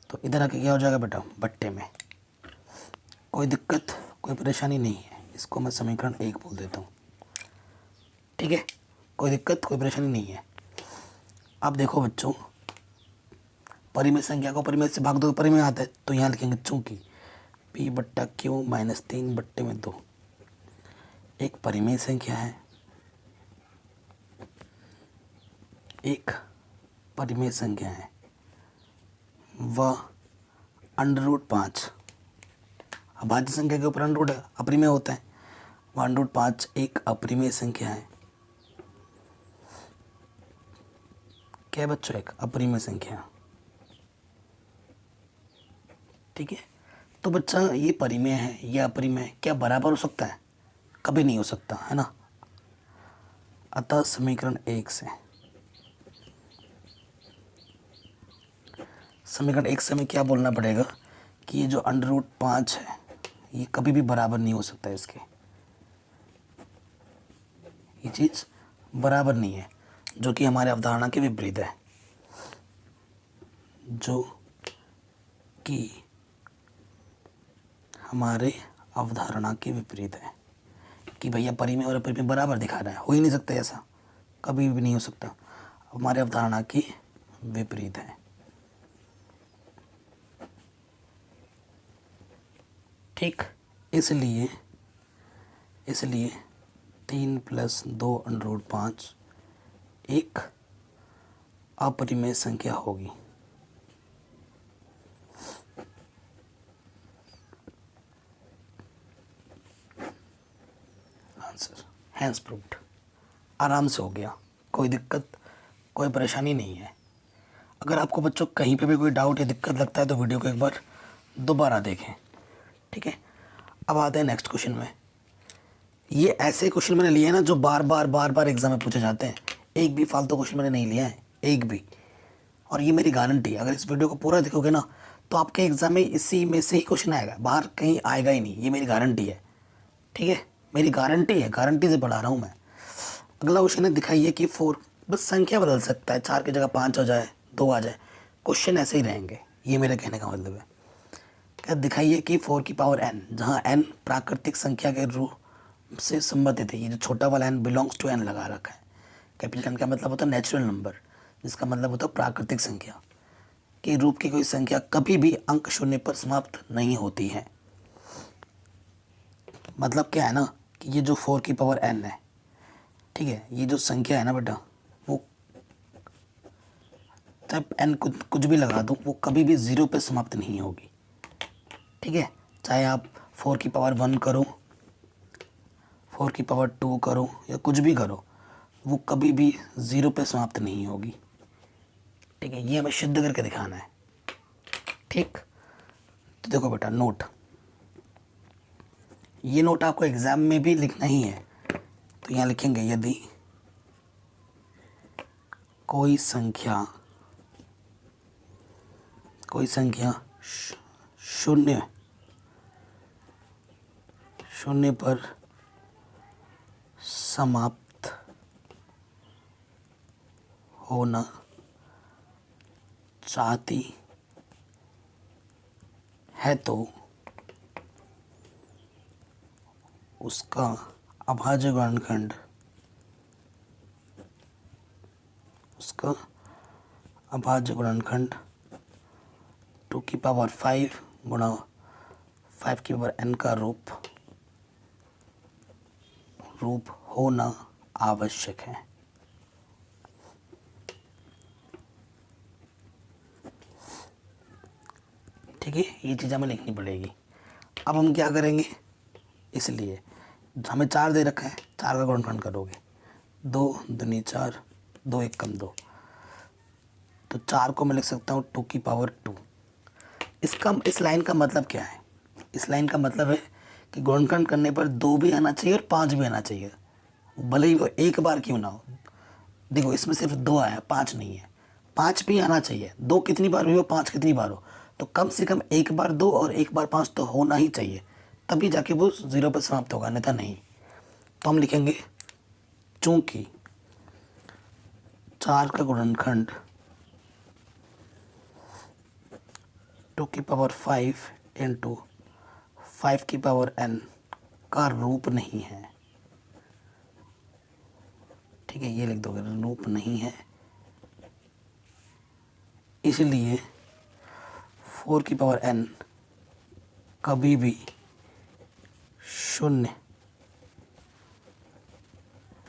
तो इधर आके क्या हो जाएगा बेटा, बट्टे में। कोई दिक्कत, कोई परेशानी नहीं है। इसको मैं समीकरण 1 बोल देता हूँ। ठीक है, कोई दिक्कत, कोई परेशानी नहीं है। अब देखो बच्चों, परिमेय संख्या को परिमेय से भाग दो, परिमेय आता है, तो यहाँ लिखेंगे चूंकि P/Q -3/2 एक परिमेय संख्या है, एक परिमेय संख्या है, वह √5 अभाज्य संख्या के ऊपर अंडर रूट अपरिमेय होता है, वह √5 एक अपरिमेय संख्या है। क्या है बच्चों, एक अपरिमेय संख्या। ठीक है, तो बच्चा ये परिमेय है, ये अपरिमेय, क्या बराबर हो सकता है, कभी नहीं हो सकता, है ना। अतः समीकरण 1 से, समीकरण 1 से हमें क्या बोलना पड़ेगा कि ये जो √5 है ये कभी भी बराबर नहीं हो सकता, इसके ये चीज़ बराबर नहीं है, जो कि हमारे अवधारणा के विपरीत है, जो कि हमारे अवधारणा के विपरीत है कि भैया परिमेय और अपरिमेय बराबर दिखा रहा है। हो ही नहीं सकता, ऐसा कभी भी नहीं हो सकता, हमारे अवधारणा के विपरीत है। ठीक, इसलिए 3 + 2 √5 एक अपरिमेय संख्या होगी। Answer hence proved. आराम से हो गया, कोई दिक्कत, कोई परेशानी नहीं है। अगर आपको बच्चों कहीं पे भी कोई डाउट या दिक्कत लगता है तो वीडियो को एक बार दोबारा देखें। ठीक है, अब आते हैं नेक्स्ट क्वेश्चन में। ये ऐसे क्वेश्चन मैंने लिए हैं ना जो बार बार एग्जाम में पूछे जाते हैं। एक भी फालतू क्वेश्चन मैंने नहीं लिया है, एक भी। और ये मेरी गारंटी है, अगर इस वीडियो को पूरा देखोगे ना तो आपके एग्जाम में इसी में से ही क्वेश्चन आएगा, बाहर कहीं आएगा ही नहीं, ये मेरी गारंटी है। ठीक है, मेरी गारंटी है, गारंटी से पढ़ा रहा हूँ मैं। अगला क्वेश्चन है, दिखाइए कि 4, बस संख्या बदल सकता है, 4 की जगह 5 हो जाए, 2 आ जाए, क्वेश्चन ऐसे ही रहेंगे, ये मेरे कहने का मतलब है। क्या दिखाइए कि 4 की पावर n, जहाँ n प्राकृतिक संख्या के रूप से संबंधित है। ये जो छोटा वाला n बिलोंग्स टू n लगा रखा है। कैपिटल n का मतलब होता है नेचुरल नंबर, जिसका मतलब होता है प्राकृतिक संख्या के रूप की कोई संख्या कभी भी अंक शून्य पर समाप्त नहीं होती है। मतलब क्या है ना कि ये जो 4 की पावर n है, ठीक है, ये जो संख्या है ना बेटा, वो चाहे n कुछ भी लगा दो, वो कभी भी 0 पे समाप्त नहीं होगी। ठीक है, चाहे आप 4 की पावर 1 करो, 4 की पावर 2 करो, या कुछ भी करो, वो कभी भी 0 पे समाप्त नहीं होगी। ठीक है, ये हमें सिद्ध करके दिखाना है। ठीक, तो देखो बेटा, नोट, ये नोट आपको एग्जाम में भी लिखना ही है। तो यहाँ लिखेंगे, यदि कोई संख्या शून्य शून्य पर समाप्त होना चाहती है तो उसका अभाज्य गुणनखंड टू की पावर 5 गुणा 5 की पावर n का रूप होना आवश्यक है। ठीक है, ये चीज़ हमें लिखनी पड़ेगी। अब हम क्या करेंगे, इसलिए हमें 4 दे रखा है, 4 का गुणनखंड करोगे 2 दूनी 4, 2 एक कम 2, तो 4 को मैं लिख सकता हूँ 2 की पावर 2। इस लाइन का मतलब क्या है? इस लाइन का मतलब है कि गुणनखंड करने पर 2 भी आना चाहिए और 5 भी आना चाहिए, भले ही वो एक बार क्यों ना हो। देखो इसमें सिर्फ 2 आया, 5 नहीं है, 5 भी आना चाहिए। 2 कितनी बार भी हो, 5 कितनी बार हो, तो कम से कम एक बार 2 और एक बार 5 तो होना ही चाहिए, तभी जाके वो 0 पर समाप्त होगा, अन्यथा नहीं। तो हम लिखेंगे चूंकि 4 का गुणनखंड 2 की पावर 5 इंटू 5 की पावर n का रूप नहीं है। ठीक है, ये लिख दोगे, रूप नहीं है, इसलिए 4 की पावर n कभी भी 0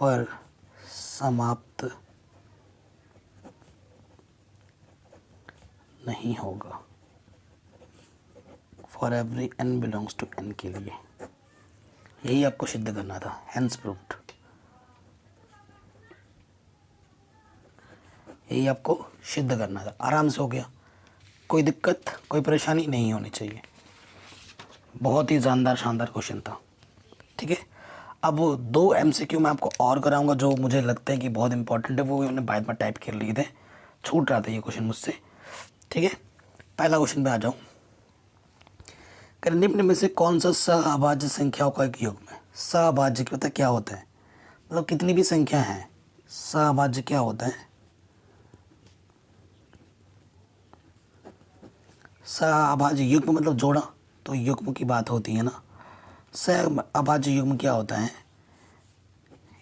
पर समाप्त नहीं होगा। For every n belongs to n के लिए, यही आपको सिद्ध करना था, हेंस प्रूव्ड। यही आपको सिद्ध करना था, आराम से हो गया, कोई दिक्कत कोई परेशानी नहीं होनी चाहिए। बहुत ही शानदार क्वेश्चन था। ठीक है, अब 2 MCQ मैं आपको और कराऊंगा जो मुझे लगता है कि बहुत इंपॉर्टेंट है, वो मैंने बाद में टाइप कर लिए थे, छूट रहा था ये क्वेश्चन मुझसे। ठीक है, पहला क्वेश्चन पे आ जाऊँ। निम्न में से कौन सा सहअभाज्य संख्याओं का एक युग्म है? सहअभाज्य क्या पता क्या होता है, मतलब कितनी भी संख्या है, सहअभाज्य क्या होता है? सहअभाज्य युग्म मतलब जोड़ा, तो युग्म की बात होती है ना। सहअभाज्य युग्म क्या होता है?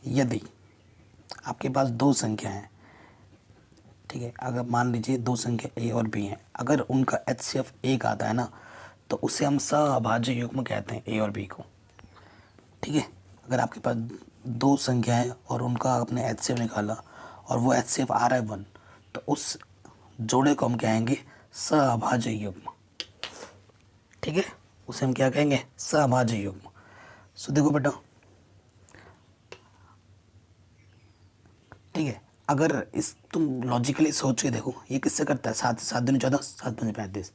यदि आपके पास 2 संख्या हैं, ठीक है, अगर मान लीजिए 2 संख्या a और b हैं, अगर उनका HCF 1 आता है ना, तो उसे हम सहअभाज्य युग्म कहते हैं, a और b को। ठीक है, अगर आपके पास 2 संख्या है और उनका आपने HCF निकाला और वो HCF आ रहा है 1, तो उस जोड़े को हम कहेंगे सहअभाज्य युग्म। ठीक है, उसे हम क्या कहेंगे? सहअभाज्य युग्म। सो देखो बेटा, ठीक है, अगर इस तुम लॉजिकली सोच के देखो, ये किससे करता है? 7 से 7 दूनी 14, 7 पंजे 35,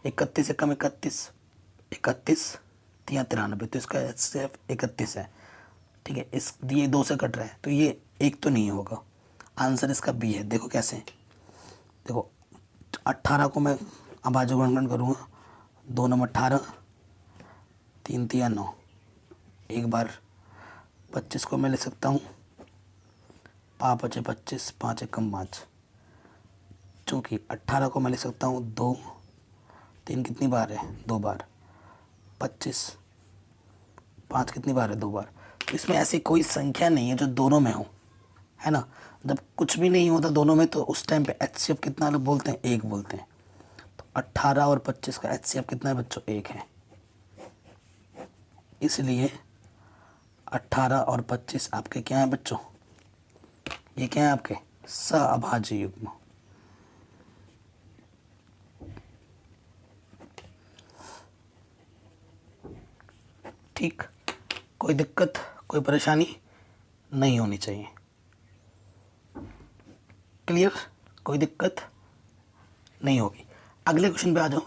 31 से कम 31, 31 3 93, तो इसका HCF 31 है। ठीक है, इस ये 2 से कट रहा है, तो ये 1 तो नहीं होगा, आंसर इसका बी है। देखो कैसे, देखो 18 को मैं अभाज्य गुणनखंड करूँगा, 2 नंबर 18, 3 3 9, एक बार 25 को मैं ले सकता हूँ, 5 बचे 25, 5 एक कम 5, चूँकि 18 को मैं ले सकता हूँ 2, 3 कितनी बार है? 2 बार, 25, 5 कितनी बार है? 2 बार। तो इसमें ऐसी कोई संख्या नहीं है जो दोनों में हो, है ना। जब कुछ भी नहीं होता दोनों में, तो उस टाइम पे HCF कितना लोग बोलते हैं? 1 बोलते हैं। तो 18 और 25 का HCF कितना है बच्चों? 1 है। इसलिए 18 और 25 आपके क्या हैं बच्चों? ये क्या है आपके? सहअभाज्य युग्म। ठीक, कोई दिक्कत कोई परेशानी नहीं होनी चाहिए। क्लियर, कोई दिक्कत नहीं होगी। अगले क्वेश्चन पे आ जाओ।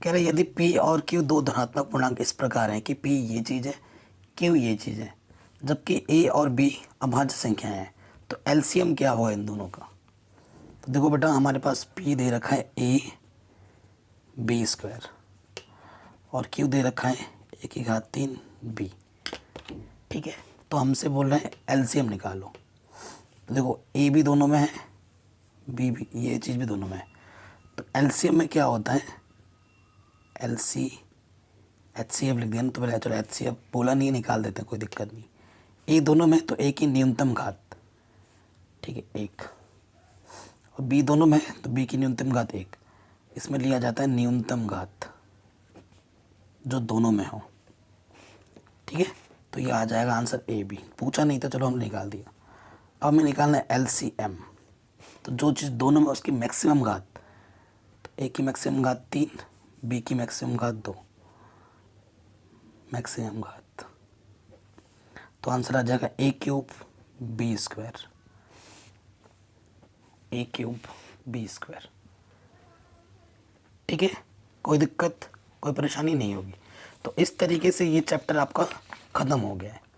कह रहे यदि P और Q 2 धनात्मक पूर्णांक इस प्रकार हैं कि P ये चीज़ है, Q ये चीज़ है, जबकि A और B अभाज्य संख्याएं हैं, तो LCM क्या होगा इन दोनों का? तो देखो बेटा, हमारे पास P दे रखा है AB² और Q दे रखा है 1 की घात 3 B। ठीक है, तो हमसे बोल रहे हैं एलसीएम निकालो। तो देखो ए भी दोनों में है, बी भी, ये चीज़ भी दोनों में है। तो एलसीएम में क्या होता है, HCF लिख दिया ना, तो पहले चलो HCF बोला नहीं, निकाल देते हैं, कोई दिक्कत नहीं। ए दोनों में तो ए की न्यूनतम घात, ठीक है, 1, और बी दोनों में तो बी की न्यूनतम घात 1। इसमें लिया जाता है न्यूनतम घात जो दोनों में हो, ठीक है। तो ये आ जाएगा आंसर ए बी। पूछा नहीं था, चलो हमने निकाल दिया। अब हमें निकालना है LCM। तो जो चीज़ दोनों में उसकी मैक्सिमम घात, तो ए की मैक्सिमम घात 3, बी की मैक्सिमम घात 2, मैक्सिमम घात, तो आंसर आ जाएगा A cube B square, A cube B square. ठीक है, कोई दिक्कत, कोई परेशानी नहीं होगी। तो इस तरीके से ये चैप्टर आपका ख़त्म हो गया है।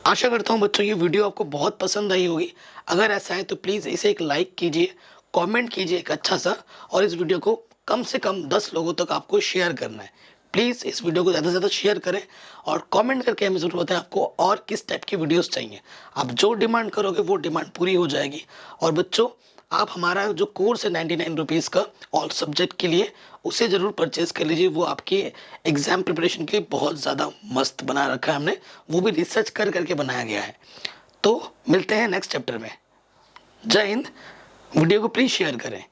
आशा करता हूँ बच्चों ये वीडियो आपको बहुत पसंद आई होगी। अगर ऐसा है तो प्लीज़ इसे एक लाइक कीजिए, कमेंट कीजिए एक अच्छा सा, और इस वीडियो को कम से कम 10 लोगों तक आपको शेयर करना है। प्लीज़ इस वीडियो को ज़्यादा से ज़्यादा शेयर करें और कमेंट करके हमें ज़रूर बताएं आपको और किस टाइप की वीडियोस चाहिए। आप जो डिमांड करोगे वो डिमांड पूरी हो जाएगी। और बच्चों आप हमारा जो कोर्स है 99 रुपीज़ का ऑल सब्जेक्ट के लिए, उसे ज़रूर परचेज़ कर लीजिए। वो आपके एग्ज़ाम प्रिपरेशन के लिए बहुत ज़्यादा मस्त बना रखा है हमने, वो भी रिसर्च कर करके बनाया गया है। तो मिलते हैं नेक्स्ट चैप्टर में। जय हिंद। वीडियो को प्लीज़ शेयर करें।